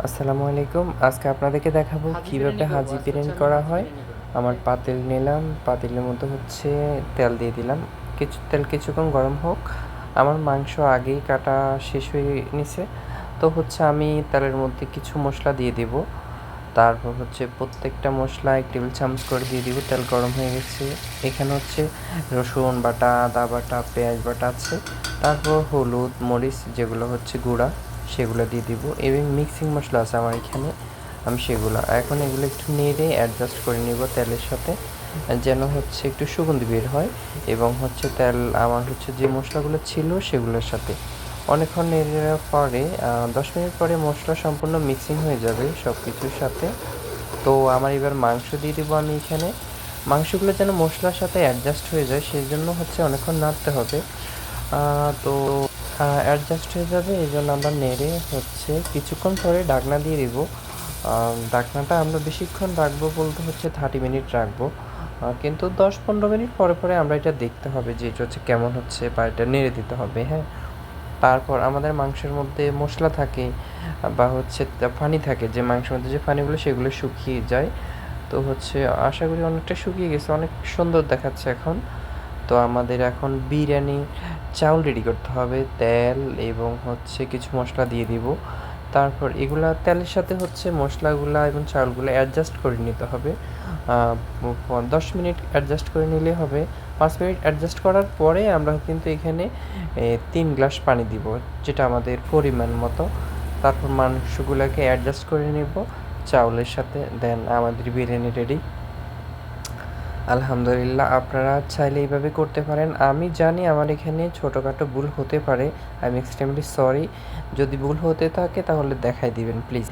আসসালামু আলাইকুম। আজকে আপনাদেরকে দেখাবো হাজি কিভাবে বিরিয়ানি করবো হাজি আজকে হচ্ছে বিরিয়ানি আমি করা হাজি হয়। বিরিয়ানি করবো। আমার পাতিল নিলাম, পাতিলের মধ্যে হচ্ছে তেল দিয়ে দিলাম। তেল কিছুক্ষণ গরম হোক। আমার মাংস আগেই কাটা শেষ হয়ে নিছে। তো হচ্ছে আমি তেলের মধ্যে কিছু মশলা দিয়ে দিব। তারপর হচ্ছে প্রত্যেকটা মশলা 1 টেবিল চামচ করে দিয়ে দিব। তেল গরম হয়ে গেছে। এখানে হচ্ছে রসুন বাটা, আদা বাটা, পেঁয়াজ বাটা আছে। তারপর হলুদ, মরিচ যেগুলো হচ্ছে গুঁড়া সেগুলো দিয়ে দিব এবং মিক্সিং মশলা আছে আমার এখানে, আমি সেগুলো এখন এগুলো একটু নেড়ে অ্যাডজাস্ট করে নিব তেলের সাথে, যেন হচ্ছে একটু সুগন্ধি বের হয় এবং হচ্ছে তেল আমার হচ্ছে যে মশলাগুলো ছিল সেগুলোর সাথে অনেকক্ষণ নেড়ে নেওয়ার পরে 10 মিনিট পরে মশলা সম্পূর্ণ মিক্সিং হয়ে যাবে সব কিছুর সাথে। তো আমার এবার মাংস দিয়ে দেবো আমি এখানে। মাংসগুলো যেন মশলার সাথে অ্যাডজাস্ট হয়ে যায় সেই জন্য হচ্ছে অনেকক্ষণ নাড়তে হবে। তো অ্যাডজাস্ট হয়ে যাবে এই জন্য আমরা নেড়ে হচ্ছে কিছুক্ষণ পরে ঢাকনা দিয়ে দিব। ঢাকনাটা আমরা বেশিক্ষণ রাখবো বলতে হচ্ছে 30 মিনিট রাখবো, কিন্তু 10-15 মিনিট পরে পরে আমরা এটা দেখতে হবে যে এটা হচ্ছে কেমন হচ্ছে বা এটা নেড়ে দিতে হবে, হ্যাঁ। তারপর আমাদের মাংসের মধ্যে মশলা থাকে বা হচ্ছে পানি থাকে, যে মাংসের মধ্যে যে পানিগুলো সেগুলো শুকিয়ে যায়। তো হচ্ছে আশা করি অনেকটা শুকিয়ে গেছে, অনেক সুন্দর দেখাচ্ছে এখন। তো আমাদের এখন বিরিয়ানি চাউল রেডি করতে হবে, তেল এবং হচ্ছে কিছু মশলা দিয়ে দিব। তারপর এগুলা তেলের সাথে হচ্ছে মশলাগুলা এবং চাউলগুলো অ্যাডজাস্ট করে নিতে হবে। 10 মিনিট অ্যাডজাস্ট করে নিলে হবে। 5 মিনিট অ্যাডজাস্ট করার পরে আমরা কিন্তু এখানে 3 গ্লাস পানি দিব, যেটা আমাদের পরিমাণ মতো। তারপর মাংসগুলোকে অ্যাডজাস্ট করে নেব চাউলের সাথে, দেন আমাদের বিরিয়ানি রেডি। আলহামদুলিল্লাহ, আপনারা চাইলে এইভাবে করতে পারেন। আমি জানি আমার এখানে ছোটোখাটো ভুল হতে পারে, আই এম এক্সট্রিমলি সরি। যদি ভুল হতে থাকে তাহলে দেখাই দিবেন প্লিজ।